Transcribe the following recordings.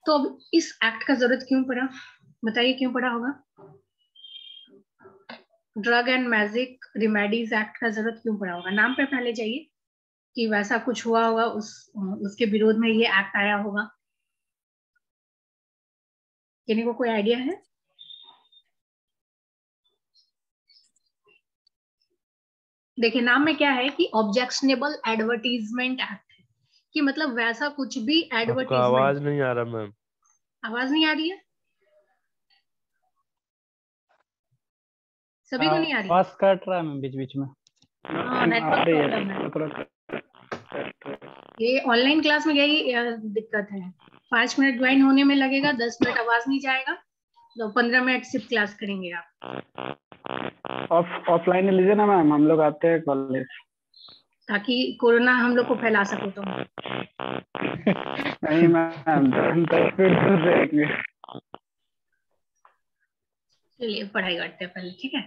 तो अब इस एक्ट का जरूरत क्यों पड़ा, बताइए क्यों पड़ा होगा? Drug and magic remedies act का जरूरत क्यों पड़ा होगा? नाम पे पहले जाइए कि वैसा कुछ हुआ होगा, उसके विरोध में ये एक्ट आया होगा। किन्हीं को कोई आइडिया है? देखिए नाम में क्या है कि ऑब्जेक्शनेबल एडवर्टीजमेंट एक्ट है, कि मतलब वैसा कुछ भी आपका एडवर्टीजमेंट। आवाज नहीं आ रहा मैम। आवाज नहीं आ रही है? सभी को नहीं आ रही? आवाज कट रहा है मैम बीच बीच में। हाँ, आ नेटवर्क रही प्रॉब्लम है। है थोड़ा। ये ऑनलाइन क्लास में यही दिक्कत है। 5 मिनट ज्वाइन होने में लगेगा, 10 मिनट आवाज नहीं जाएगा, तो 15 मिनट सिर्फ क्लास करेंगे आप। ऑफलाइन लीजिए ना मैम, हम लोग आते हैं कॉलेज। ताकि कोरोना हम लोग को फैला सको तुम। नहीं मैम, 10 फीट दूर रहेंगे। चलिए पढ़ाई करते हैं पहले, ठीक है।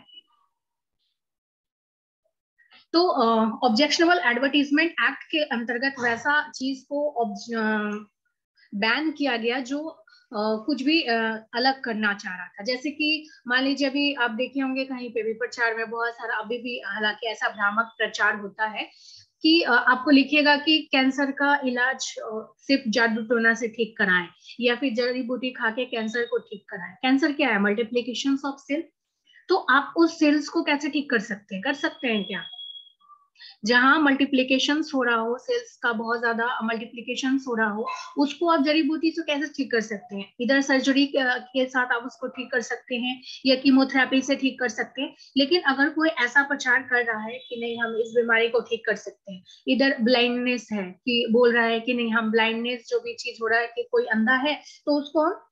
तो ऑब्जेक्शनेबल एडवर्टीजमेंट एक्ट के अंतर्गत वैसा चीज को बैन किया गया जो कुछ भी अलग करना चाह रहा था। जैसे कि मान लीजिए अभी आप देखे होंगे कहीं पे भी प्रचार में बहुत सारा अभी भी हालांकि ऐसा भ्रामक प्रचार होता है कि आपको लिखिएगा कि कैंसर का इलाज सिर्फ जादू टोना से ठीक कराएं, या फिर जड़ी बूटी खा के कैंसर को ठीक कराएं। कैंसर क्या है? Multiplication of cell. तो आप उस सेल्स को कैसे ठीक कर सकते हैं? कर सकते हैं क्या? जहां मल्टीप्लीकेशन हो रहा हो, सेल्स का बहुत ज्यादा मल्टीप्लीकेशन हो रहा हो, उसको आप जड़ी बूटी से कैसे ठीक कर सकते हैं? इधर सर्जरी के साथ आप उसको ठीक कर सकते हैं, या कीमोथेरेपी से ठीक कर सकते हैं। लेकिन अगर कोई ऐसा प्रचार कर रहा है कि नहीं हम इस बीमारी को ठीक कर सकते हैं, इधर ब्लाइंडनेस है कि बोल रहा है कि नहीं हम ब्लाइंडनेस जो भी चीज हो रहा है कि कोई अंधा है तो उसको हम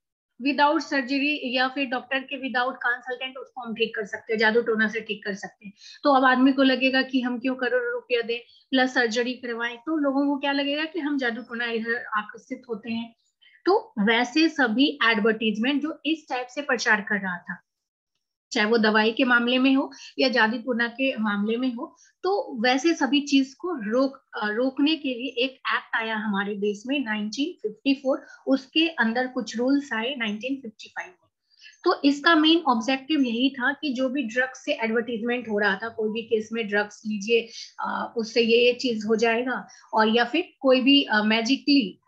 विदाउट सर्जरी या फिर डॉक्टर के विदाउट कंसल्टेंट उसको हम ठीक कर सकते हैं, जादू टोना से ठीक कर सकते हैं। तो अब आदमी को लगेगा कि हम क्यों करोड़ों रुपया दें प्लस सर्जरी करवाएं, तो लोगों को क्या लगेगा कि हम जादू टोना इधर आकर्षित होते हैं। तो वैसे सभी एडवर्टीजमेंट जो इस टाइप से प्रचार कर रहा था, चाहे वो दवाई के मामले में हो या जादू टोना के मामले में हो, तो वैसे सभी चीज को रोकने के लिए एक एक्ट आया हमारे देश में 1954। उसके अंदर कुछ रूल्स आए 1955 में। तो इसका मेन ऑब्जेक्टिव यही था कि जो भी ड्रग्स से एडवर्टीजमेंट हो रहा था, कोई भी केस में ड्रग्स लीजिए उससे ये चीज हो जाएगा, और या फिर कोई भी मैजिकली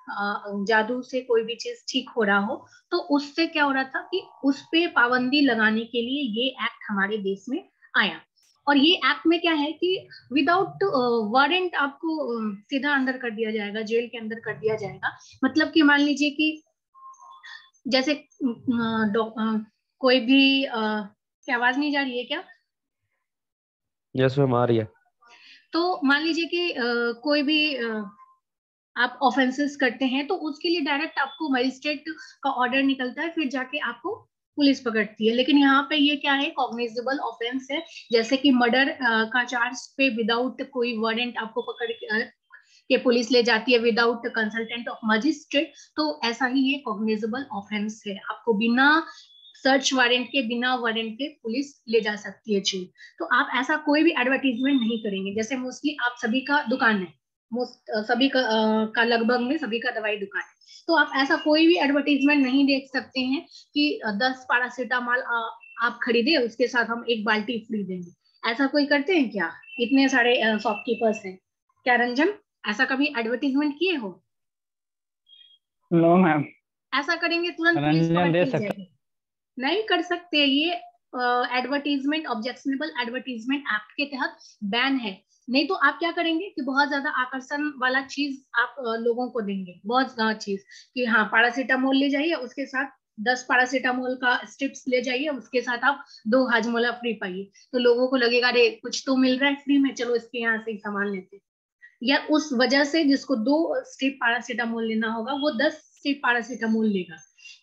जादू से कोई भी चीज ठीक हो रहा हो, तो उससे क्या हो रहा था कि उस पे पाबंदी लगाने के लिए ये एक्ट हमारे देश में आया। और ये एक्ट में क्या है कि विदाउट वारंट आपको सीधा अंदर कर दिया जाएगा, जेल के अंदर कर दिया जाएगा। मतलब कि मान लीजिए कि जैसे कोई भी क्या आवाज नहीं जा रही है क्या? यस मैम आ रही है। तो मान लीजिए कि कोई भी आप ऑफेंसेस करते हैं तो उसके लिए डायरेक्ट आपको मजिस्ट्रेट का ऑर्डर निकलता है, फिर जाके आपको पुलिस पकड़ती है। लेकिन यहाँ पे ये क्या है, कॉग्निजेबल ऑफेंस है। जैसे कि मर्डर का चार्ज पे विदाउट कोई वारंट आपको पकड़ के पुलिस ले जाती है विदाउट कंसल्टेंट ऑफ मजिस्ट्रेट, तो ऐसा ही ये कॉग्निजेबल ऑफेंस है। आपको बिना सर्च वारंट के, बिना वारंट के पुलिस ले जा सकती है चीज। तो आप ऐसा कोई भी एडवर्टीजमेंट नहीं करेंगे। जैसे मोस्टली आप सभी का दुकान है, सभी का लगभग में सभी का दवाई दुकान है, तो आप ऐसा कोई भी एडवर्टीजमेंट नहीं देख सकते हैं कि 10 पैरासीटामॉल आप खरीदे उसके साथ हम 1 बाल्टी फ्री देंगे। ऐसा कोई करते हैं क्या? इतने सारे शॉपकीपर्स हैं क्या रंजन? ऐसा कभी एडवर्टीजमेंट किए हो? No ma'am. ऐसा करेंगे तुरंत पुलिस रंजन दे पकड़ती सकते। जाएगी। नहीं कर सकते। ये एडवर्टीजमेंट ऑब्जेक्शनेबल एडवर्टीजमेंट एक्ट के तहत बैन है। नहीं तो आप क्या करेंगे कि बहुत ज्यादा आकर्षण वाला चीज आप लोगों को देंगे, बहुत ज्यादा चीज कि हाँ पैरासीटामोल ले जाइए, उसके साथ 10 पैरासीटामोल का स्ट्रिप्स ले जाइए, उसके साथ आप 2 हाजमोला फ्री पाइए। तो लोगों को लगेगा अरे कुछ तो मिल रहा है फ्री में, चलो इसके यहाँ से ही सामान लेते। या उस वजह से जिसको 2 स्ट्रिप पैरासीटामोल लेना होगा वो 10 स्ट्रिप पैरासीटामोल लेगा।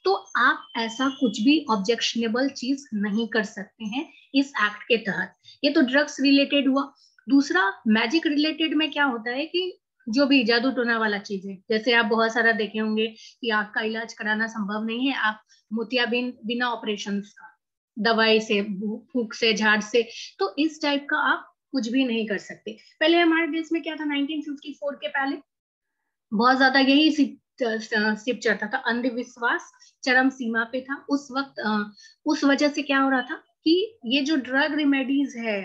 तो आप ऐसा कुछ भी ऑब्जेक्शनेबल चीज नहीं कर सकते हैं इस एक्ट के तहत। ये तो ड्रग्स रिलेटेड हुआ। दूसरा मैजिक रिलेटेड में क्या होता है कि जो भी जादू टोना वाला चीज है, जैसे आप बहुत सारा देखे होंगे कि आंख का इलाज कराना संभव नहीं है, आप मोतियाबिंद बिना ऑपरेशन का, दवाई से, फूक से, झाड़ से, तो इस टाइप का आप कुछ भी नहीं कर सकते। पहले हमारे देश में क्या था, 1954 के पहले बहुत ज्यादा यही स्टेप चढ़ता था, अंधविश्वास चरम सीमा पे था उस वक्त। उस वजह से क्या हो रहा था कि ये जो ड्रग रेमेडीज है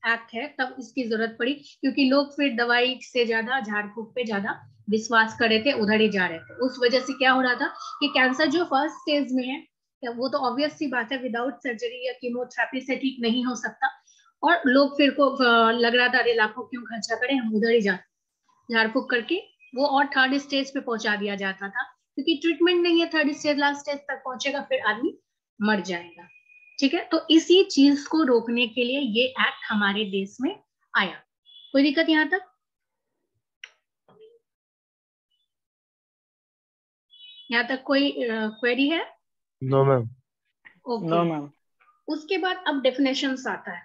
एक्ट है, तब इसकी जरूरत पड़ी, क्योंकि लोग फिर दवाई से ज्यादा झाड़ फूक पे ज्यादा विश्वास कर रहे थे, उधर ही जा रहे थे। उस वजह से क्या हो रहा था कि कैंसर जो फर्स्ट स्टेज में है, वो तो ऑब्वियस सी बात है, विदाउट सर्जरी या कीमोथेरेपी से ठीक नहीं हो सकता। और लोग फिर को लग रहा था अरे लाखों क्यों खर्चा करें, हम उधर ही जाते, झाड़ फूक करके वो और थर्ड स्टेज पे पहुंचा दिया जाता था, क्योंकि ट्रीटमेंट नहीं है, थर्ड स्टेज लास्ट स्टेज तक पहुंचेगा फिर आदमी मर जाएगा। ठीक है, तो इसी चीज को रोकने के लिए ये एक्ट हमारे देश में आया। कोई दिक्कत यहाँ तक? यहाँ तक कोई क्वेरी है? No ma'am. Okay. No ma'am. उसके बाद अब डेफिनेशंस आता है।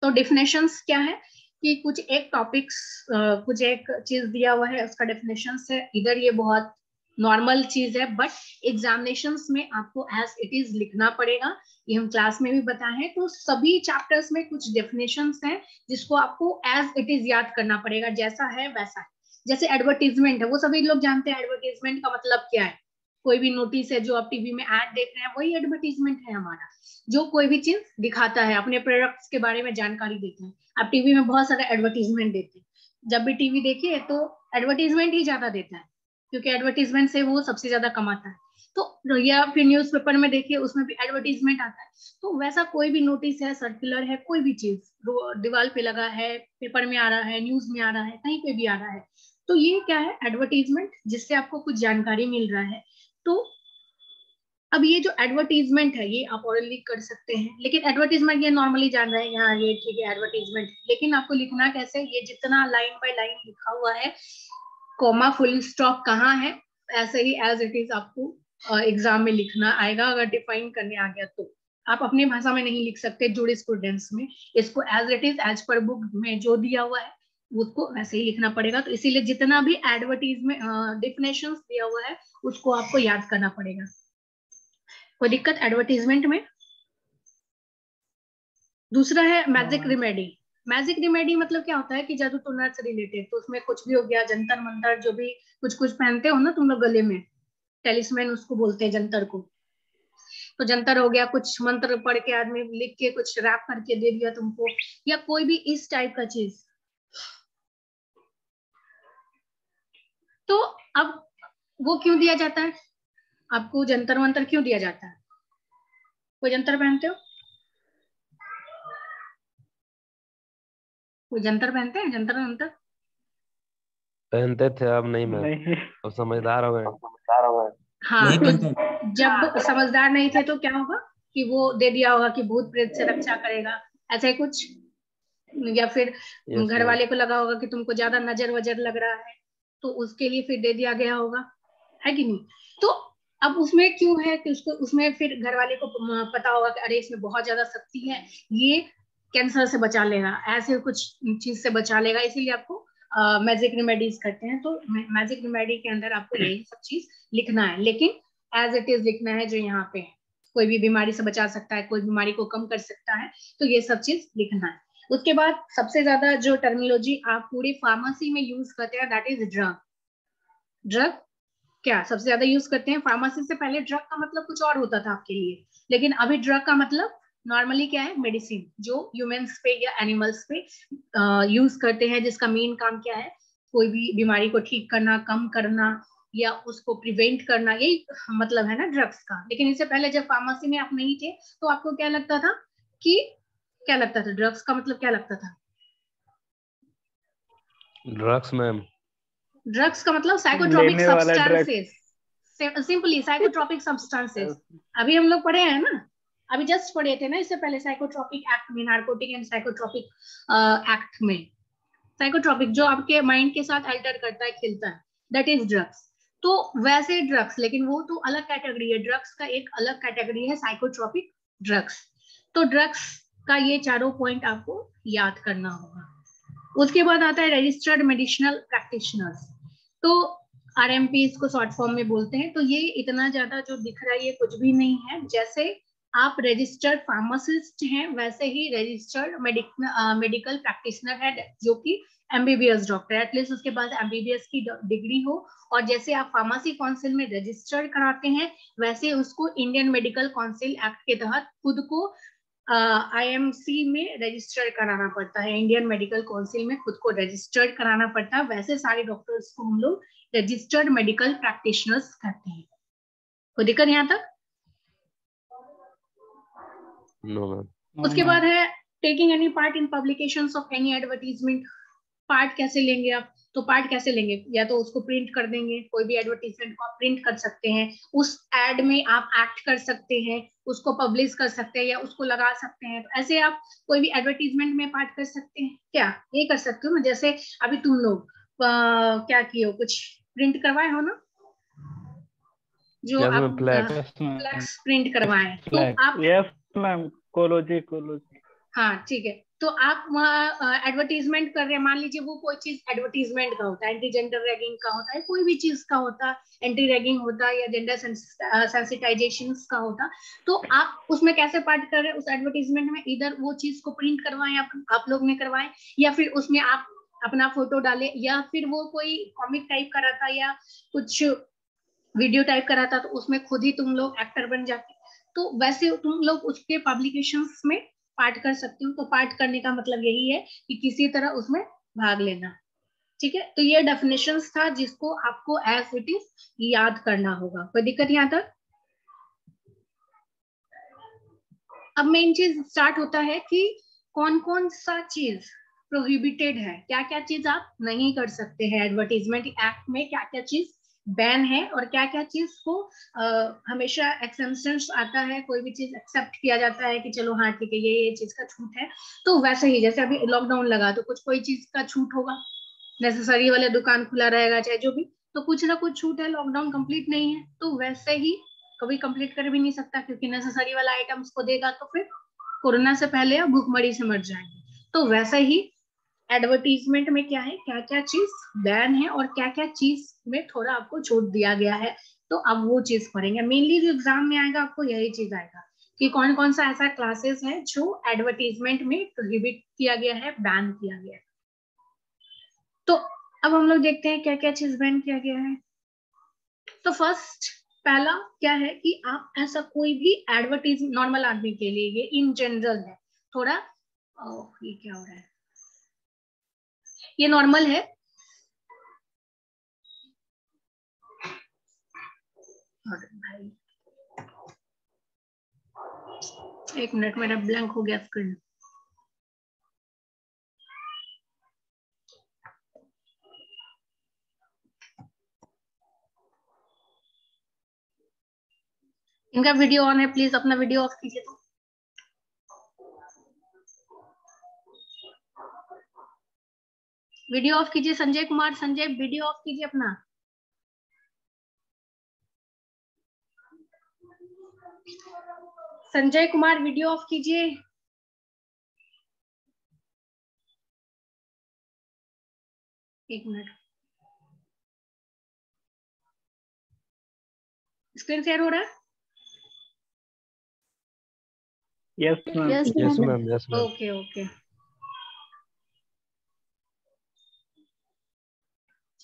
तो डेफिनेशंस क्या है कि कुछ एक टॉपिक्स, कुछ एक चीज दिया हुआ है, उसका डेफिनेशंस है। इधर ये बहुत नॉर्मल चीज है, बट एग्जामिनेशंस में आपको एज इट इज लिखना पड़ेगा। ये हम क्लास में भी बताए हैं। तो सभी चैप्टर्स में कुछ डेफिनेशंस हैं जिसको आपको एज इट इज याद करना पड़ेगा, जैसा है वैसा है। जैसे एडवर्टीजमेंट है, वो सभी लोग जानते हैं एडवर्टीजमेंट का मतलब क्या है। कोई भी नोटिस है जो आप टीवी में ऐड देख रहे हैं, वही एडवर्टीजमेंट है हमारा, जो कोई भी चीज दिखाता है, अपने प्रोडक्ट्स के बारे में जानकारी देते हैं। आप टीवी में बहुत सारा एडवर्टीजमेंट देते हैं, जब भी टीवी देखिए तो एडवर्टीजमेंट ही ज्यादा देता है, क्योंकि एडवर्टीजमेंट से वो सबसे ज्यादा कमाता है। तो या फिर न्यूज़पेपर में देखिए, उसमें भी एडवर्टीजमेंट आता है। तो वैसा कोई भी नोटिस है, सर्कुलर है, कोई भी चीज दीवार पे लगा है, पेपर में आ रहा है, न्यूज में आ रहा है, कहीं पे भी आ रहा है, तो ये क्या है, एडवर्टीजमेंट, जिससे आपको कुछ जानकारी मिल रहा है। तो अब ये जो एडवर्टीजमेंट है ये आप ऑरली कर सकते हैं, लेकिन एडवर्टीजमेंट ये नॉर्मली जान रहे हैं यहाँ, ये ठीक है एडवर्टीजमेंट, लेकिन आपको लिखना कैसे, ये जितना लाइन बाय लाइन लिखा हुआ है, कॉमा फुल स्टॉप कहाँ है, ऐसे ही एज इट इज आपको एग्जाम में लिखना आएगा। अगर डिफाइन करने आ गया तो आप अपनी भाषा में नहीं लिख सकते जूरिस्प्रूडेंस में, इसको as it is as per book में जो दिया हुआ है उसको वैसे ही लिखना पड़ेगा। तो इसीलिए जितना भी एडवर्टीजमेंट डिफिनेशंस दिया हुआ है उसको आपको याद करना पड़ेगा। कोई दिक्कत एडवर्टीजमेंट में? दूसरा है मैजिक रिमेडी। मैजिक रिमेडी मतलब क्या होता है कि जादू टोना से रिलेटेड, तो उसमें कुछ भी हो गया, जंतर मंतर, जो भी कुछ कुछ पहनते हो ना तुम लोग गले में, टेलिस्मैन उसको बोलते हैं जंतर को। तो जंतर हो गया, कुछ मंत्र पढ़ के आदमी लिख के कुछ रैप करके दे दिया तुमको, या कोई भी इस टाइप का चीज। तो अब वो क्यों दिया जाता है आपको, जंतर मंतर क्यों दिया जाता है? कोई जंतर पहनते हो? कोई जंतर पहनते हैं, जंतर मंतर? पहनते थे, अब नहीं मैम, नहीं। अब समझदार हो गए। हाँ, नहीं तो पहनते थे। जब समझदार नहीं थे तो क्या होगा कि वो दे दिया होगा कि भूत प्रेत से रक्षा करेगा, ऐसा ही कुछ। या फिर यस घर मैम। वाले को लगा होगा कि तुमको ज्यादा नजर वजर लग रहा है, तो उसके लिए फिर दे दिया गया होगा, है कि नहीं? तो अब उसमें क्यों है कि उसको, उसमें फिर घर वाले को पता होगा कि अरे इसमें बहुत ज्यादा शक्ति है, ये कैंसर से बचा लेगा, ऐसे कुछ चीज से बचा लेगा, इसीलिए आपको मैजिक रेमेडीज करते हैं। तो मैजिक रेमेडी के अंदर आपको यही सब चीज लिखना है, लेकिन एज इट इज लिखना है जो यहाँ पे है। कोई भी बीमारी से बचा सकता है, कोई बीमारी को कम कर सकता है, तो ये सब चीज लिखना है। उसके बाद सबसे ज्यादा जो टर्मिनोलॉजी आप पूरी फार्मेसी में यूज करते हैं, दैट इज ड्रग। ड्रग क्या सबसे ज्यादा यूज करते हैं फार्मेसी से? पहले ड्रग का मतलब कुछ और होता था आपके लिए, लेकिन अभी ड्रग का मतलब नॉर्मली क्या है, मेडिसिन, जो ह्यूमंस पे या एनिमल्स पे यूज करते हैं, जिसका मेन काम क्या है, कोई भी बीमारी को ठीक करना, कम करना, या उसको प्रिवेंट करना, यही मतलब है ना ड्रग्स का। लेकिन इससे पहले जब फार्मेसी में आप नहीं थे तो आपको क्या लगता था कि, क्या लगता था ड्रग्स का मतलब क्या लगता था? Drugs ma'am. ड्रग्स का मतलब साइकोट्रोपिक लेने वाला drug. Substances, simply psychotropic substances. अभी हम लोग पढ़े हैं ना, अभी जस्ट पढ़े थे ना इससे पहले, साइकोट्रोपिक एक्ट में, नार्कोटिक एंड साइकोट्रोपिक एक्ट में। साइकोट्रोपिक जो आपके माइंड के साथ अल्टर करता है, खेलता है, दैट इज ड्रग्स। तो वैसे ड्रग्स, लेकिन वो तो अलग कैटेगरी है, ड्रग्स का एक अलग कैटेगरी है साइकोट्रोपिक ड्रग्स। तो ड्रग्स का ये चारों पॉइंट आपको याद करना होगा। उसके बाद आता है रजिस्टर्ड मेडिसिनल प्रैक्टिशनर्स। तो आरएमपी इसको शॉर्ट फॉर्म में बोलते हैं। तो ये इतना ज्यादा जो दिख रहा है ये कुछ भी नहीं है। जैसे आप रजिस्टर्ड फार्मासिस्ट हैं, वैसे ही रजिस्टर्ड मेडिकल प्रैक्टिशनर है, जो कि MBBS डॉक्टर, एटलीस्ट उसके पास MBBS की डिग्री हो, और जैसे आप फार्मेसी काउंसिल में रजिस्टर कराते हैं वैसे उसको इंडियन मेडिकल काउंसिल एक्ट के तहत खुद को IMC में रजिस्टर कराना पड़ता है, इंडियन मेडिकल काउंसिल में खुद को रजिस्टर्ड कराना पड़ता है। वैसे सारे डॉक्टर्स को हम लोग रजिस्टर्ड मेडिकल प्रैक्टिशनर्स कहते हैं। कोई दिक्कत यहाँ तक? No ma'am. उसके बाद है taking any part in publications of any advertisement. Part कैसे लेंगे आप? तो पार्ट कैसे लेंगे, या तो उसको प्रिंट कर देंगे, कोई भी एडवर्टीजमेंट को आप प्रिंट कर सकते हैं, उस एड में आप एक्ट कर सकते हैं, उसको पब्लिश कर सकते हैं या उसको लगा सकते हैं। तो ऐसे आप कोई भी एडवर्टीजमेंट में पार्ट कर सकते हैं क्या? ये कर सकते हो ना, जैसे अभी तुम लोग क्या किए हो, कुछ प्रिंट करवाए हो ना, जो यस आप मैम, फ्लैग। फ्लैक्स प्रिंट करवाए, तो आप यस मैम, कोलोजी कोलोजी। हाँ ठीक है, तो आप वहाँ एडवर्टीजमेंट कर रहे हैं, मान लीजिए वो कोई चीज एडवर्टीजमेंट का होता है, एंटी जेंडर रैगिंग का होता है, कोई भी चीज का होता, एंटी रैगिंग होता या जेंडर सेंसिटाइजेशन का होता, तो आप उसमें कैसे पार्ट कर रहे हैं उस एडवर्टीजमेंट में? इधर वो चीज को प्रिंट करवाएं आप लोग ने करवाएं, या फिर उसमें आप अपना फोटो डाले, या फिर वो कोई कॉमिक टाइप का रहता या कुछ वीडियो टाइप का रहता तो उसमें खुद ही तुम लोग एक्टर बन जाते। तो वैसे तुम लोग उसके पब्लिकेशंस में पार्ट कर सकते हो। तो पार्ट करने का मतलब यही है कि किसी तरह उसमें भाग लेना। ठीक है, तो ये डेफिनेशंस था जिसको आपको एज इट इज याद करना होगा। कोई दिक्कत यहाँ तक? अब मेन चीज स्टार्ट होता है कि कौन कौन सा चीज प्रोहिबिटेड है, क्या क्या चीज आप नहीं कर सकते हैं एडवर्टीजमेंट एक्ट में, क्या क्या चीज बैन है और क्या क्या चीज को हमेशा एक्सेप्शंस आता है, कोई भी चीज एक्सेप्ट किया जाता है कि चलो हाँ ठीक है ये चीज का छूट है। तो वैसे ही जैसे अभी लॉकडाउन लगा तो कुछ कोई चीज का छूट होगा, नेसेसरी वाले दुकान खुला रहेगा चाहे जो भी, तो कुछ ना कुछ छूट है, लॉकडाउन कंप्लीट नहीं है तो वैसे ही कभी कंप्लीट कर भी नहीं सकता, क्योंकि नेसेसरी वाला आइटम्स को देगा तो फिर कोरोना से पहले या भूखमरी से मर जाएंगे। तो वैसा ही एडवर्टीजमेंट में क्या है, क्या क्या चीज बैन है और क्या क्या चीज में थोड़ा आपको छूट दिया गया है, तो अब वो चीज पढ़ेंगे। मेनली जो एग्जाम में आएगा आपको यही चीज आएगा कि कौन कौन सा ऐसा क्लासेस है जो एडवर्टीजमेंट में प्रोहिबिट किया गया है, बैन किया गया है। तो अब हम लोग देखते हैं क्या क्या चीज बैन किया गया है। तो फर्स्ट पहला क्या है कि आप ऐसा कोई भी एडवर्टीज, नॉर्मल आदमी के लिए ये इन जनरल है थोड़ा, ये क्या हो रहा है, ये नॉर्मल है, भाई एक मिनट मेरा ब्लैंक हो गया स्क्रीन। इनका वीडियो ऑन है, प्लीज अपना वीडियो ऑफ कीजिए। तो वीडियो ऑफ कीजिए संजय कुमार, संजय वीडियो ऑफ कीजिए अपना। संजय कुमार वीडियो ऑफ कीजिए। एक मिनट, स्क्रीन शेयर हो रहा है? Yes ma'am. Yes ma'am, yes ma'am. Okay okay,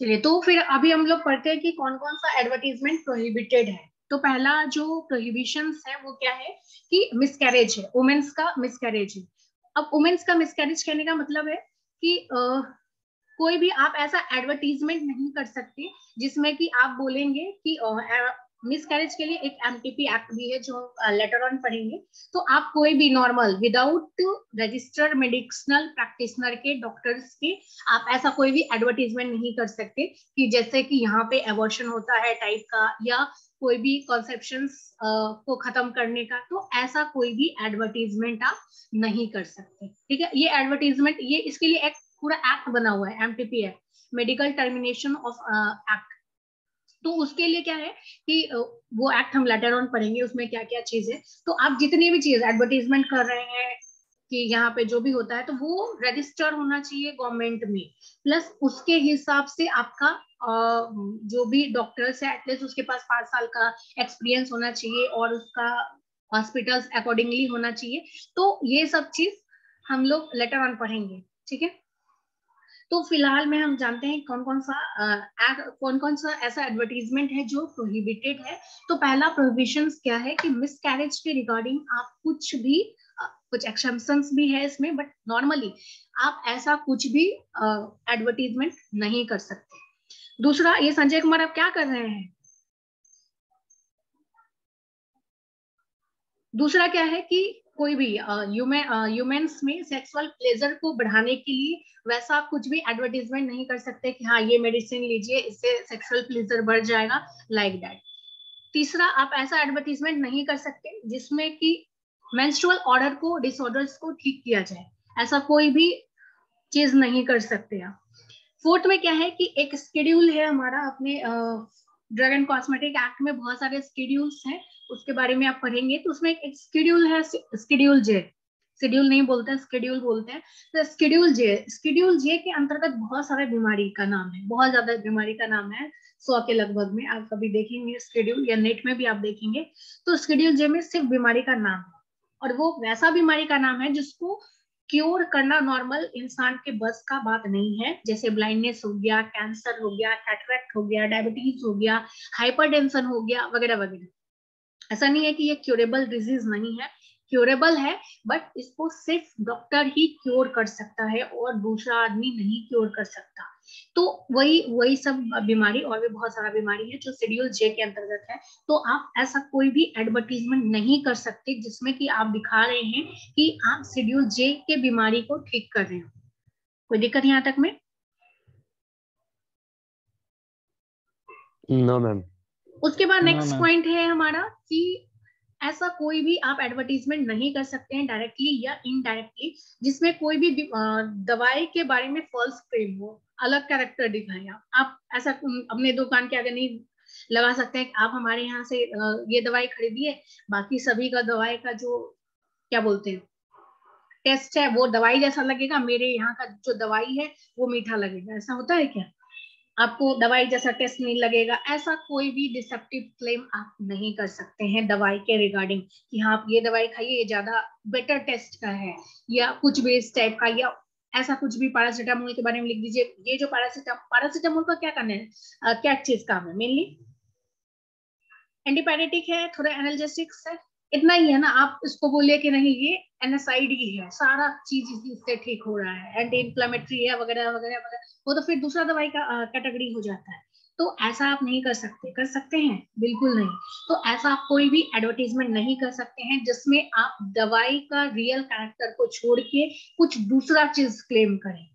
चलिए तो फिर अभी हम लोग पढ़ते हैं कि कौन कौन सा एडवर्टीजमेंट प्रोहिबिटेड है। तो पहला जो प्रोहिबिशंस है वो क्या है कि मिसकैरेज है, वुमेन्स का मिसकैरेज है। अब वुमेन्स का मिसकैरेज कहने का मतलब है कि कोई भी आप ऐसा एडवर्टीजमेंट नहीं कर सकते जिसमें कि आप बोलेंगे कि मिसकैरेज के लिए एक MTP एक्ट भी है जो लेटर ऑन पढ़ेंगे। तो आप कोई भी normal without registered medicinal practitioner के, डॉक्टर्स के, आप ऐसा कोई भी एडवर्टीजमेंट नहीं कर सकते कि जैसे कि यहाँ पे एबॉर्शन होता है टाइप का, या कोई भी कॉन्सेप्शंस को खत्म करने का, तो ऐसा कोई भी एडवर्टीजमेंट आप नहीं कर सकते। ठीक है, ये एडवर्टीजमेंट, ये इसके लिए एक पूरा एक्ट बना हुआ है, MTP act, medical termination of act. तो उसके लिए क्या है कि वो एक्ट हम लेटर ऑन पढ़ेंगे, उसमें क्या क्या चीज है। तो आप जितनी भी चीज एडवर्टीजमेंट कर रहे हैं कि यहाँ पे जो भी होता है तो वो रजिस्टर होना चाहिए गवर्नमेंट में, प्लस उसके हिसाब से आपका जो भी डॉक्टर्स है एटलीस्ट उसके पास 5 साल का एक्सपीरियंस होना चाहिए और उसका हॉस्पिटल्स अकॉर्डिंगली होना चाहिए। तो ये सब चीज हम लोग लेटर ऑन पढ़ेंगे। ठीक है, तो फिलहाल में हम जानते हैं कौन कौन सा ऐसा एडवर्टीजमेंट है जो प्रोहिबिटेड है। तो पहला प्रोहिबिशन क्या है कि मिसकैरेज के रिगार्डिंग आप कुछ भी कुछ एक्सेप्शंस भी है इसमें, बट नॉर्मली आप ऐसा कुछ भी एडवर्टीजमेंट नहीं कर सकते। दूसरा, ये संजय कुमार आप क्या कर रहे हैं? दूसरा क्या है कि कोई भी ह्यूमंस में सेक्सुअल प्लेजर को बढ़ाने के लिए वैसा कुछ भी एडवर्टीजमेंट नहीं कर सकते कि हाँ ये मेडिसिन लीजिए इससे सेक्सुअल प्लेजर बढ़ जाएगा, लाइक दैट। तीसरा, आप ऐसा एडवर्टीजमेंट नहीं कर सकते जिसमें कि मेंस्ट्रुअल ऑर्डर को, डिसऑर्डर्स को ठीक किया जाए, ऐसा कोई भी चीज नहीं कर सकते आप। फोर्थ में क्या है कि एक शेड्यूल है हमारा अपने ड्रग एंड कॉस्मेटिक एक्ट में, बहुत सारे शेड्यूल्स हैं, उसके बारे में आप पढ़ेंगे। तो उसमें एक शेड्यूल है, शेड्यूल जे, शेड्यूल नहीं बोलते हैं, शेड्यूल बोलते हैं। तो शेड्यूल जे के अंतर्गत बहुत सारे बीमारी का नाम है, बहुत ज्यादा बीमारी का नाम है, 100 के लगभग में। आप कभी देखेंगे शेड्यूल या नेट में भी आप देखेंगे तो शेड्यूल जे में सिर्फ बीमारी का नाम है, और वो वैसा बीमारी का नाम है जिसको क्योर करना नॉर्मल इंसान के बस का बात नहीं है। जैसे ब्लाइंडनेस हो गया, कैंसर हो गया, कैटरेक्ट हो गया, डायबिटीज हो गया, हाइपरटेंशन हो गया, वगैरह वगैरह। ऐसा नहीं है कि ये क्योरेबल डिजीज नहीं है, क्योरेबल है, बट इसको सिर्फ डॉक्टर ही क्योर कर सकता है और दूसरा आदमी नहीं क्योर कर सकता। तो वही सब बीमारी और भी बहुत सारा बीमारी है जो शेड्यूल जे के अंतर्गत है। तो आप ऐसा कोई भी एडवर्टीजमेंट नहीं कर सकते जिसमें कि आप दिखा रहे हैं कि आप शेड्यूल जे के बीमारी को ठीक कर रहे हो। कोई दिक्कत यहाँ तक में? No ma'am. उसके बाद No, नेक्स्ट ma'am. पॉइंट है हमारा कि ऐसा कोई भी आप एडवर्टीजमेंट नहीं कर सकते हैं डायरेक्टली या इनडायरेक्टली जिसमें कोई भी दवाई के बारे में फॉल्स क्लेम हो, अलग कैरेक्टर दिखाए। आप ऐसा अपने दुकान के आगे नहीं लगा सकते हैं कि आप हमारे यहाँ से ये दवाई खरीदिए, बाकी सभी का दवाई का जो क्या बोलते हैं टेस्ट है वो दवाई जैसा लगेगा, मेरे यहाँ का जो दवाई है वो मीठा लगेगा। ऐसा होता है क्या? आपको दवाई जैसा टेस्ट नहीं लगेगा। ऐसा कोई भी डिसेप्टिव क्लेम आप नहीं कर सकते हैं दवाई के रिगार्डिंग कि हाँ आप ये दवाई खाइए, ये ज्यादा बेटर टेस्ट का है, या कुछ भी इस टाइप का, या ऐसा कुछ भी पैरासीटामोल के बारे में लिख दीजिए। ये जो पैरासीटामोल का क्या करना है, क्या चीज काम है? मेनली एंटीपायरेटिक है, थोड़ा एनाल्जेसिक्स है, इतना ही है ना। आप इसको बोलिए कि नहीं ये एनएसआईडी है, सारा चीज इससे ठीक हो रहा है, एंटी इंफ्लेमेटरी है, वगैरह वगैरह वगैरह, वो तो फिर दूसरा दवाई का कैटेगरी हो जाता है। तो ऐसा आप नहीं कर सकते। कर सकते हैं? बिल्कुल नहीं। तो ऐसा आप कोई भी एडवर्टीजमेंट नहीं कर सकते हैं जिसमें आप दवाई का रियल कैरेक्टर को छोड़ के कुछ दूसरा चीज क्लेम करें।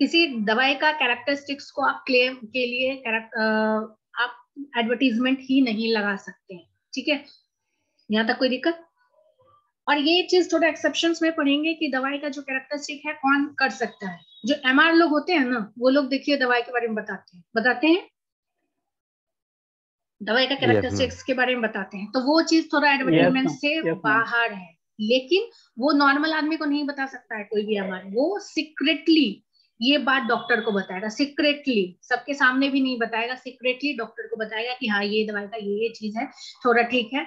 किसी दवाई का कैरेक्टरिस्टिक्स को आप क्लेम के लिए आप एडवर्टीजमेंट ही नहीं लगा सकते हैं। ठीक है, यहाँ तक कोई दिक्कत? और ये चीज थोड़ा एक्सेप्शंस में पढ़ेंगे कि दवाई का जो कैरेक्टरिस्टिक है कौन कर सकता है। जो एमआर लोग होते हैं ना, वो लोग देखिए दवाई के बारे में बताते हैं दवाई का यस मैम। कैरेक्टरिस्टिक्स के बारे में बताते हैं। तो वो चीज थोड़ा एडवर्टाइजमेंट ma'am. से Yes, ma'am. बाहर है, लेकिन वो नॉर्मल आदमी को नहीं बता सकता है कोई भी एमआर। वो सीक्रेटली ये बात डॉक्टर को बताएगा, सीक्रेटली, सबके सामने भी नहीं बताएगा, सीक्रेटली डॉक्टर को बताएगा कि हाँ ये दवाई का ये चीज है, थोड़ा ठीक है,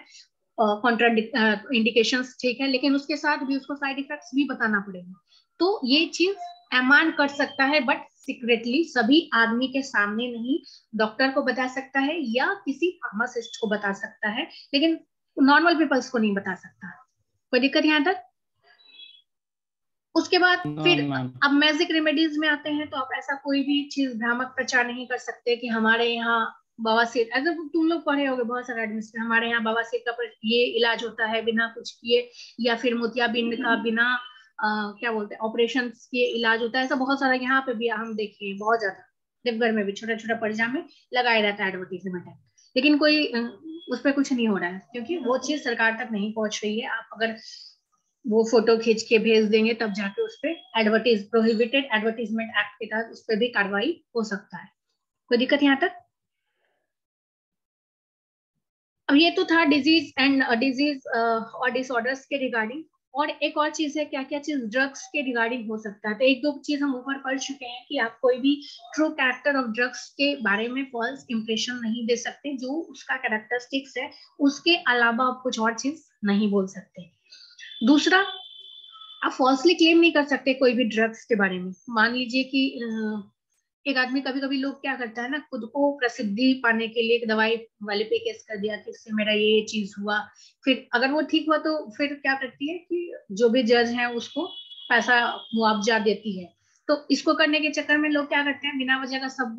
कॉन्ट्रा इंडिकेशंस ठीक है, लेकिन उसके साथ भी उसको साइड इफेक्ट्स भी बताना पड़ेगा। तो ये चीज एमान कर सकता है, बट सीक्रेटली, सभी आदमी के सामने नहीं। डॉक्टर को बता सकता है या किसी फार्मासिस्ट को बता सकता है, लेकिन नॉर्मल पीपल्स को नहीं बता सकता। कोई दिक्कत यहाँ तक? उसके बाद No, फिर ma'am. अब मैजिक रेमेडीज में आते हैं। तो आप ऐसा कोई भी चीज भ्रामक प्रचार नहीं कर सकते कि हमारे यहाँ बवासीर, अगर तुम लोग पढ़े होगे बहुत सारे एडमिशन, हमारे यहाँ बवासीर का ये इलाज होता है बिना कुछ किए, या फिर मोतियाबिंद का बिना क्या बोलते हैं ऑपरेशन के इलाज होता है। ऐसा बहुत सारा यहाँ पे भी हम देखे हैं, बहुत ज्यादा देवघर में भी छोटा छोटा पर्चा में लगाया रहता है एडवर्टीजमेंट है, लेकिन कोई उस पर कुछ नहीं हो रहा है क्योंकि वो चीज सरकार तक नहीं पहुंच रही है। आप अगर वो फोटो खींच के भेज देंगे तब जाके उस पर प्रोहिबिटेड एडवर्टीजमेंट एक्ट के तहत उस पर भी कार्रवाई हो सकता है। कोई दिक्कत यहाँ तक? अब ये तो था डिजीज और डिसऑर्डर्स के रिगार्डिंग। और एक और चीज है, क्या क्या चीज ड्रग्स के रिगार्डिंग हो सकता है। तो एक दो चीज हम ऊपर पढ़ चुके हैं कि आप कोई भी ट्रू कैरेक्टर ऑफ ड्रग्स के बारे में फॉल्स इंप्रेशन नहीं दे सकते, जो उसका कैरेक्टरिस्टिक्स है उसके अलावा आप कुछ और चीज नहीं बोल सकते। दूसरा, आप फॉल्सली क्लेम नहीं कर सकते कोई भी ड्रग्स के बारे में। मान लीजिए कि एक आदमी, कभी कभी लोग क्या करता है ना, खुद को प्रसिद्धि पाने के लिए एक दवाई वाले पे केस कर दिया कि इससे मेरा ये चीज हुआ, फिर अगर वो ठीक हुआ तो फिर क्या करती है कि जो भी जज है उसको पैसा मुआवजा देती है। तो इसको करने के चक्कर में लोग क्या करते हैं, बिना वजह का सब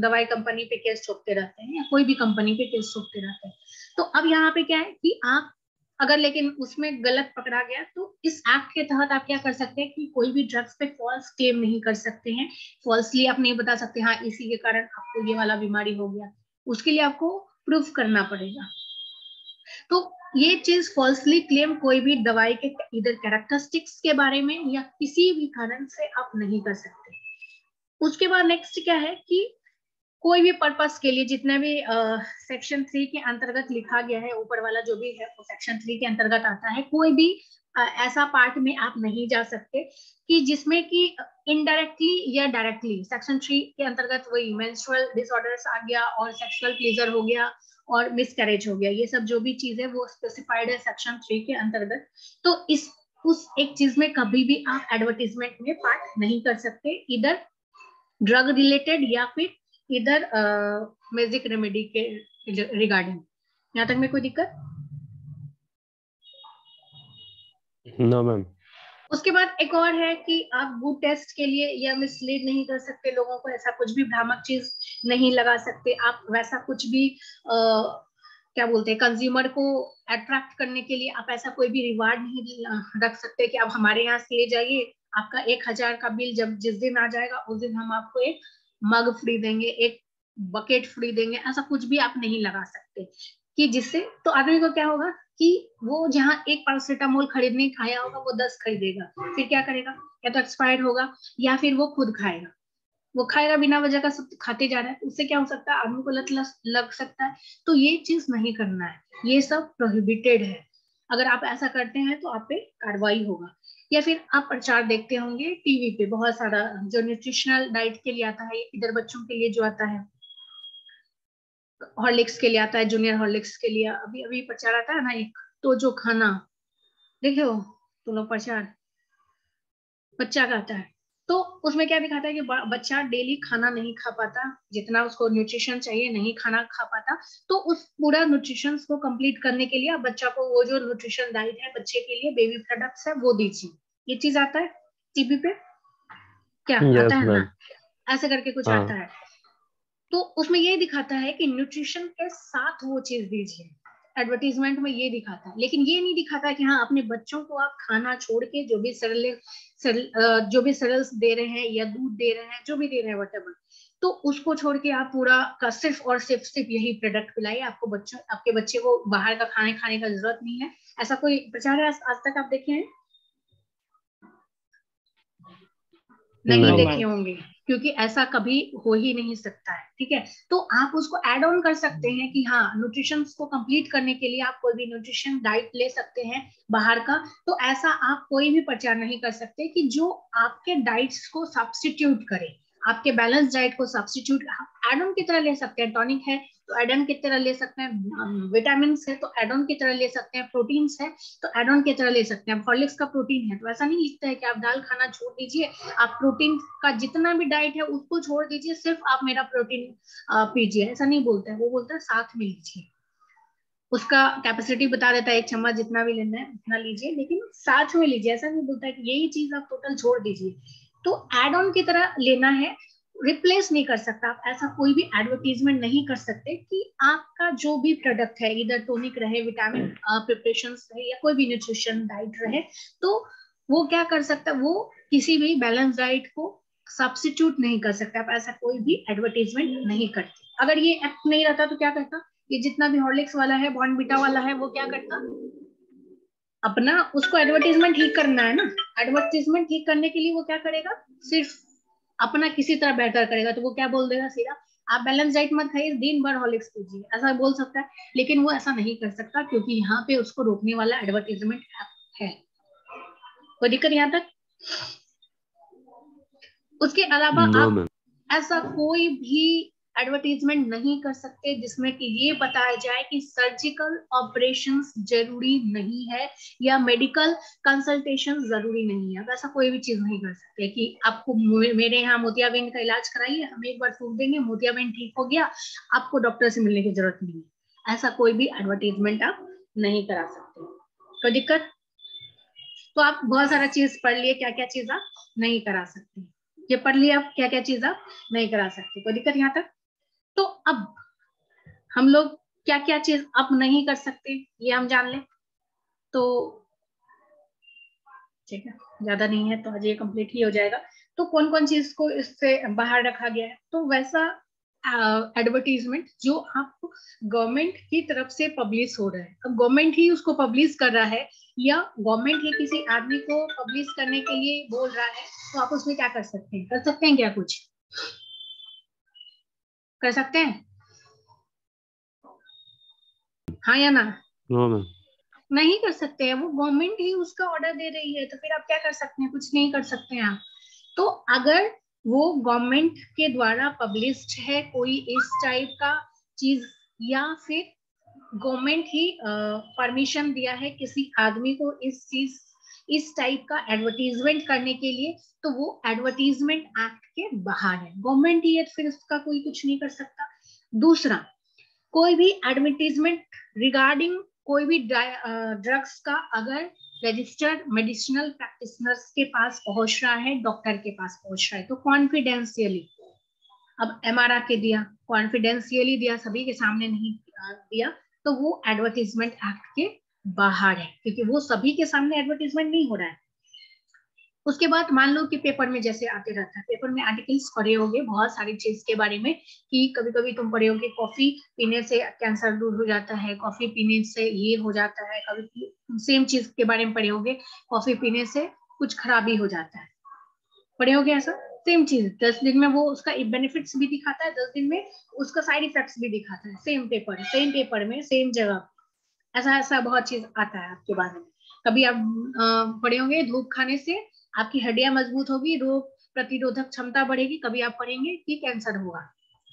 दवाई कंपनी पे केस ठोकते रहते हैं या कोई भी कंपनी पे केस ठोकते रहते हैं। तो अब यहाँ पे क्या है कि आप अगर लेकिन उसमें गलत पकड़ा गया तो इस एक्ट के तहत आप क्या कर सकते हैं कि कोई भी ड्रग्स पे फॉल्स क्लेम नहीं कर सकते हैं। फॉल्सली आप नहीं बता सकते हाँ इसी के कारण आपको ये वाला बीमारी हो गया, उसके लिए आपको प्रूफ करना पड़ेगा। तो ये चीज फॉल्सली क्लेम कोई भी दवाई के इधर कैरेक्टरिस्टिक्स के बारे में या किसी भी कारण से आप नहीं कर सकते। उसके बाद नेक्स्ट क्या है कि कोई भी पर्पस के लिए जितने भी सेक्शन 3 के अंतर्गत लिखा गया है, ऊपर वाला जो भी है वो सेक्शन 3 के अंतर्गत आता है। कोई भी ऐसा पार्ट में आप नहीं जा सकते कि जिसमें कि इनडायरेक्टली या डायरेक्टली, सेक्शन 3 के अंतर्गत वही मेंस्ट्रुअल डिसऑर्डर्स आ गया और सेक्सुअल प्लेजर हो गया और मिसकैरेज हो गया, ये सब जो भी चीज है वो स्पेसिफाइड है सेक्शन 3 के अंतर्गत। तो इस उस एक चीज में कभी भी आप एडवर्टीजमेंट में पार्ट नहीं कर सकते, इधर ड्रग रिलेटेड या फिर इधर म्यूजिक रेमेडी के रिगार्डिंग। यहाँ तक में कोई दिक्कत? No ma'am. उसके बाद एक और है कि आप गुड टेस्ट के लिए या मिसलीड नहीं कर सकते लोगों को, ऐसा कुछ भी भ्रामक चीज नहीं लगा सकते आप, वैसा कुछ भी क्या बोलते हैं कंज्यूमर को अट्रैक्ट करने के लिए आप ऐसा कोई भी रिवार्ड नहीं रख सकते कि आप हमारे यहाँ से ले जाइए, आपका 1000 का बिल जब जिस दिन आ जाएगा उस दिन हम आपको एक मग फ्री देंगे, एक बकेट फ्री देंगे, ऐसा कुछ भी आप नहीं लगा सकते कि जिससे तो आदमी को क्या होगा कि वो जहाँ एक पैरासीटामोल खरीदने आया होगा वो 10 खरीदेगा, फिर क्या करेगा, या तो एक्सपायर होगा या फिर वो खुद खाएगा। वो खाएगा बिना वजह का, सब खाते जा रहा है, उससे क्या हो सकता है आदमी को लत लग सकता है। तो ये चीज नहीं करना है, ये सब प्रोहिबिटेड है। अगर आप ऐसा करते हैं तो आप पे कार्रवाई होगा। या फिर आप प्रचार देखते होंगे टीवी पे बहुत सारा जो न्यूट्रिशनल डाइट के लिए आता है, इधर बच्चों के लिए जो आता है, हॉर्लिक्स के लिए आता है, जूनियर हॉर्लिक्स के लिए अभी अभी प्रचार आता है ना एक, तो जो खाना देखे हो तुम लोग प्रचार, बच्चा का आता है, तो उसमें क्या दिखाता है कि बच्चा डेली खाना नहीं खा पाता, जितना उसको न्यूट्रिशन चाहिए नहीं खाना खा पाता, तो उस पूरा न्यूट्रिशन को कंप्लीट करने के लिए आप बच्चा को वो जो न्यूट्रिशन डाइट है बच्चे के लिए, बेबी प्रोडक्ट्स है वो दीजिए। ये चीज आता है टीवी पे, क्या आता है ना, ऐसे करके कुछ आता है। तो उसमें ये दिखाता है कि न्यूट्रिशन के साथ वो चीज दीजिए, एडवर्टीजमेंट में ये दिखाता है, लेकिन ये नहीं दिखाता कि हाँ अपने बच्चों को आप खाना छोड़ के जो भी सरल्स दे रहे हैं या दूध दे रहे हैं, जो भी दे रहे हैं व्हाटएवर, तो उसको छोड़ के आप पूरा का सिर्फ और सिर्फ यही प्रोडक्ट पिलाइए, आपके बच्चे को बाहर का खाने का जरूरत नहीं है। ऐसा कोई प्रचार है आज तक आप देखे हैं? नहीं देखे होंगे, क्योंकि ऐसा कभी हो ही नहीं सकता है। ठीक है, तो आप उसको ऐड ऑन कर सकते हैं कि हाँ न्यूट्रिशन को कंप्लीट करने के लिए आप कोई भी न्यूट्रिशन डाइट ले सकते हैं बाहर का। तो ऐसा आप कोई भी प्रचार नहीं कर सकते कि जो आपके डाइट्स को सब्स्टिट्यूट करे, आपके बैलेंस डाइट को सब्स्टिट्यूट एड ऑन की तरह ले सकते हैं। टॉनिक है तो एड ऑन की तरह ले सकते हैं, विटामिन है तो एड ऑन की तरह ले सकते हैं, प्रोटीन्स है तो एड ऑन की तरह ले सकते हैं। हॉर्लिक्स का प्रोटीन है तो ऐसा नहीं लिखता है कि आप दाल खाना छोड़ दीजिए, आप प्रोटीन का जितना भी डाइट है उसको छोड़ दीजिए, सिर्फ आप मेरा प्रोटीन पीजिए, ऐसा नहीं बोलता है। वो बोलता है साथ में लीजिए, उसका कैपेसिटी बता देता है एक चम्मच जितना भी लेना है उतना लीजिए, लेकिन साथ में लीजिए, ऐसा नहीं बोलता है कि यही चीज आप टोटल छोड़ दीजिए। तो एड ऑन की तरह लेना है, रिप्लेस नहीं कर सकता आप, ऐसा कोई भी एडवर्टीजमेंट नहीं कर सकते कि आपका जो भी प्रोडक्ट है, इधर टॉनिक रहे, विटामिन प्रिपरेशन रहे या कोई भी न्यूट्रिशन डाइट रहे, तो वो क्या कर सकता है, वो किसी भी बैलेंस डाइट को सब्स्टिट्यूट नहीं कर सकता। आप ऐसा कोई भी एडवर्टीजमेंट नहीं करते। अगर ये एक्ट नहीं रहता तो क्या करता, ये जितना भी हॉर्लिक्स वाला है, बॉर्नविटा वाला है, वो क्या करता, अपना उसको एडवर्टीजमेंट ठीक करना है ना, एडवर्टीजमेंट ठीक करने के लिए वो क्या करेगा, सिर्फ अपना किसी तरह बेहतर करेगा। तो वो क्या बोल देगा सीधा, आप बैलेंस डाइट मत खाइए, दिन भर हॉर्लिक्स पीजिए, ऐसा बोल सकता है। लेकिन वो ऐसा नहीं कर सकता क्योंकि यहाँ पे उसको रोकने वाला एडवर्टीजमेंट है। कोई दिक्कत यहाँ तक? उसके अलावा आप ऐसा कोई भी एडवर्टीजमेंट नहीं कर सकते जिसमें कि ये बताया जाए कि सर्जिकल ऑपरेशंस जरूरी नहीं है या मेडिकल कंसल्टेशन जरूरी नहीं है। वैसा कोई भी चीज नहीं कर सकते कि आपको मेरे यहाँ मोतियाबिंद का इलाज कराइए, हम एक बार फूक देंगे, मोतियाबिंद ठीक हो गया, आपको डॉक्टर से मिलने की जरूरत नहीं है। ऐसा कोई भी एडवर्टीजमेंट आप नहीं करा सकते। कोई दिक्कत? तो आप बहुत सारा चीज पढ़ लिए, क्या क्या चीज आप नहीं करा सकते, ये पढ़ लिया आप क्या क्या चीज आप नहीं करा सकते। कोई दिक्कत यहाँ तक? तो अब हम लोग क्या क्या चीज अब नहीं कर सकते ये हम जान लें। तो ठीक है, ज्यादा नहीं है तो आज ये कंप्लीट ही हो जाएगा। तो कौन कौन चीज को इससे बाहर रखा गया है? तो वैसा एडवर्टीजमेंट जो आपको गवर्नमेंट की तरफ से पब्लिश हो रहा है, अब गवर्नमेंट ही उसको पब्लिश कर रहा है या गवर्नमेंट ही किसी आदमी को पब्लिश करने के लिए बोल रहा है, तो आप उसमें क्या कर सकते हैं? कर सकते हैं क्या? कुछ कर सकते हैं? हाँ या ना? No ma'am. नहीं कर सकते हैं, वो गवर्नमेंट ही उसका ऑर्डर दे रही है, तो फिर आप क्या कर सकते हैं? कुछ नहीं कर सकते हैं आप। तो अगर वो गवर्नमेंट के द्वारा पब्लिश्ड है कोई इस टाइप का चीज, या फिर गवर्नमेंट ही परमिशन दिया है किसी आदमी को इस टाइप का एडवर्टीजमेंट करने के लिए, तो वो एडवर्टीजमेंट एक्ट के बाहर है, गवर्नमेंट ही है, फिर उसका कोई कुछ नहीं कर सकता। दूसरा, कोई भी एडवर्टीजमेंट रिगार्डिंग कोई भी ड्रग्स का अगर रजिस्टर्ड मेडिसिनल प्रैक्टिशनर्स के पास पहुंच रहा है, डॉक्टर के पास पहुंच रहा है, तो कॉन्फिडेंशियली, अब एमआरआई के दिया, कॉन्फिडेंशियली दिया, सभी के सामने नहीं दिया, तो वो एडवर्टीजमेंट एक्ट के बाहर है, क्योंकि वो सभी के सामने एडवर्टीजमेंट नहीं हो रहा है। उसके बाद मान लो कि पेपर में जैसे आते रहता है, पेपर में आर्टिकल्स पढ़े होंगे बहुत सारी चीज के बारे में, कि कभी कभी तुम पढ़े होंगे कॉफी पीने से कैंसर दूर हो जाता है, कॉफी पीने से ये हो जाता है, कभी सेम चीज के बारे में पढ़े होंगे, कॉफी पीने से कुछ खराबी हो जाता है, पढ़े होंगे ऐसा। सेम चीज 10 दिन में वो उसका बेनिफिट्स भी दिखाता है, 10 दिन में उसका साइड इफेक्ट्स भी दिखाता है, सेम पेपर में सेम जगह, ऐसा ऐसा बहुत चीज आता है आपके बारे में। कभी आप पढ़े होंगे धूप खाने से आपकी हड्डियां मजबूत होगी, रोग प्रतिरोधक क्षमता बढ़ेगी, कभी आप पढ़ेंगे कि कैंसर होगा,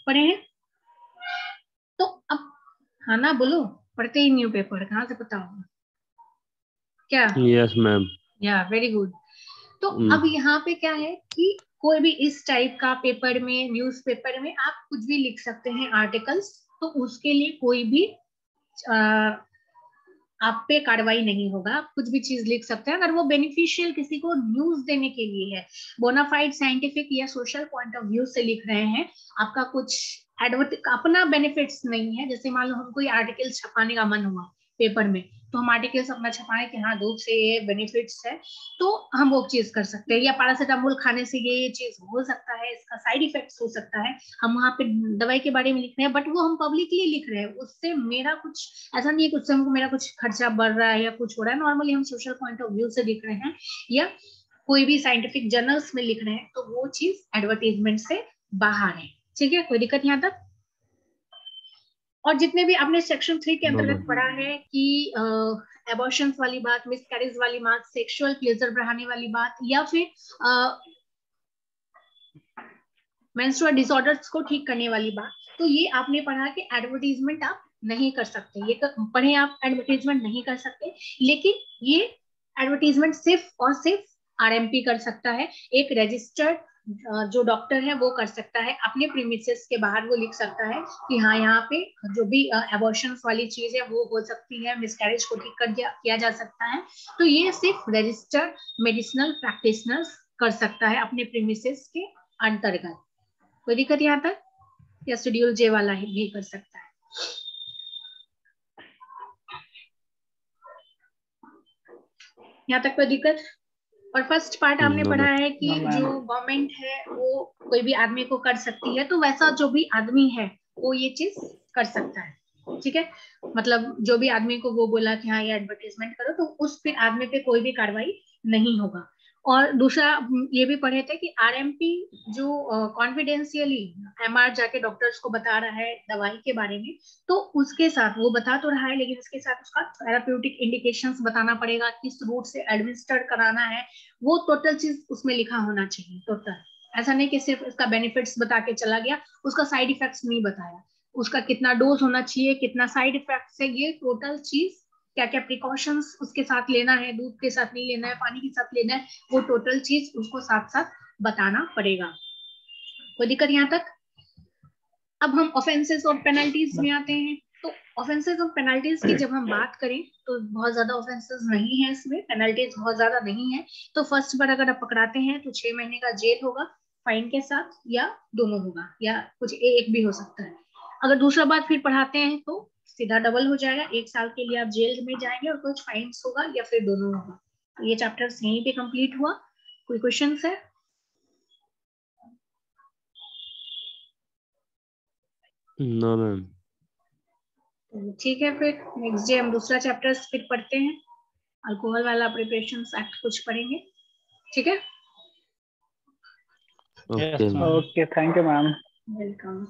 पढ़े हैं? तो अब हाँ ना बोलो, पढ़ते ही नहीं हो पेपर, कहाँ से पता होगा क्या? Yes ma'am. या वेरी गुड। तो अब यहाँ पे क्या है कि कोई भी इस टाइप का पेपर में, न्यूज़पेपर में आप कुछ भी लिख सकते हैं आर्टिकल्स, तो उसके लिए कोई भी आप पे कार्रवाई नहीं होगा, आप कुछ भी चीज लिख सकते हैं अगर वो बेनिफिशियल किसी को न्यूज देने के लिए है, बोनाफाइड साइंटिफिक या सोशल पॉइंट ऑफ व्यू से लिख रहे हैं, आपका कुछ अपना बेनिफिट्स नहीं है। जैसे मान लो हम कोई आर्टिकल छपाने का मन हुआ पेपर में, तो हम आर्टिकल्स अपना छपाएं कि हाँ धूप से ये बेनिफिट्स है, तो हम वो चीज कर सकते हैं। या पैरासिटामोल खाने से ये चीज हो सकता है, इसका साइड इफेक्ट्स हो सकता है, हम वहाँ पे दवाई के बारे में लिख रहे हैं, बट वो हम पब्लिकली लिख रहे हैं, उससे मेरा कुछ ऐसा नहीं है कि उससे हमको मेरा कुछ खर्चा बढ़ रहा है या कुछ हो रहा है, नॉर्मली हम सोशल पॉइंट ऑफ व्यू से लिख रहे हैं या कोई भी साइंटिफिक जर्नल्स में लिख रहे हैं, तो वो चीज एडवर्टीजमेंट से बाहर है। ठीक है, कोई दिक्कत यहाँ तक? और जितने भी आपने सेक्शन 3 के अंतर्गत पढ़ा है कि एबॉर्शन वाली बात, मिसकैरेज वाली बात, सेक्सुअल प्लेजर बढ़ाने वाली बात, या फिर मेंस्ट्रुअल डिसऑर्डर्स को ठीक करने वाली बात, तो ये आपने पढ़ा कि एडवर्टीजमेंट आप नहीं कर सकते, ये पढ़े आप एडवर्टीजमेंट नहीं कर सकते, लेकिन ये एडवर्टीजमेंट सिर्फ और सिर्फ आरएमपी कर सकता है, एक रजिस्टर्ड जो डॉक्टर है वो कर सकता है, अपने प्रीमिसेस के बाहर वो लिख सकता है कि हाँ यहाँ पे जो भी एबॉर्शन वाली चीज है वो हो सकती है, मिसकैरेज को ठीक कर किया जा सकता है, तो ये सिर्फ रजिस्टर्ड मेडिसिनल प्रैक्टिशनर्स कर सकता है अपने प्रीमिसेस के अंतर्गत। कोई दिक्कत यहाँ तक? या शेड्यूल जे वाला ही भी कर सकता है? यहाँ तक कोई दिक्कत? और फर्स्ट पार्ट आपने पढ़ा है कि जो गवर्नमेंट है वो कोई भी आदमी को कर सकती है, तो वैसा जो भी आदमी है वो ये चीज कर सकता है। ठीक है, मतलब जो भी आदमी को वो बोला कि हाँ ये एडवर्टाइजमेंट करो, तो उस फिर आदमी पे कोई भी कार्रवाई नहीं होगा। और दूसरा ये भी पढ़े थे कि आरएमपी जो कॉन्फिडेंशियली एमआर जाके डॉक्टर्स को बता रहा है दवाई के बारे में, तो उसके साथ वो बता तो रहा है, लेकिन उसके साथ उसका थेराप्यूटिक इंडिकेशंस बताना पड़ेगा, किस रूट से एडमिनिस्टर कराना है, वो टोटल चीज उसमें लिखा होना चाहिए, टोटल ऐसा नहीं कि सिर्फ इसका बेनिफिट्स बता के चला गया, उसका साइड इफेक्ट्स नहीं बताया, उसका कितना डोज होना चाहिए, कितना साइड इफेक्ट्स है, ये टोटल चीज, क्या क्या प्रिकॉशंस उसके साथ लेना है, दूध के साथ नहीं लेना है, पानी के साथ लेना है, वो टोटल चीज उसको साथ साथ बताना पड़ेगा। कोई दिक्कत यहाँ तक? अब हम ऑफेंसेस और पेनल्टीज में आते हैं। तो ऑफेंसेस और पेनल्टीज की जब हम बात करें तो बहुत ज्यादा ऑफेंसेस नहीं है इसमें, पेनल्टीज बहुत ज्यादा नहीं है। तो फर्स्ट बार अगर आप पकड़ाते हैं तो 6 महीने का जेल होगा फाइन के साथ, या दोनों होगा, या कुछ एक भी हो सकता है। अगर दूसरा बार फिर पढ़ाते हैं तो सीधा डबल हो जाएगा, 1 साल के लिए आप जेल में जाएंगे और कुछ फाइन्स होगा, या फिर दोनों होगा। तो ये चैप्टर यहीं पे कंप्लीट हुआ। कोई क्वेश्चन है? No ma'am. ठीक है, फिर नेक्स्ट डे हम दूसरा चैप्टर फिर पढ़ते हैं, अल्कोहल वाला प्रिपरेशन एक्ट कुछ पढ़ेंगे। ठीक है, okay ma'am. Okay, thank you ma'am. Welcome.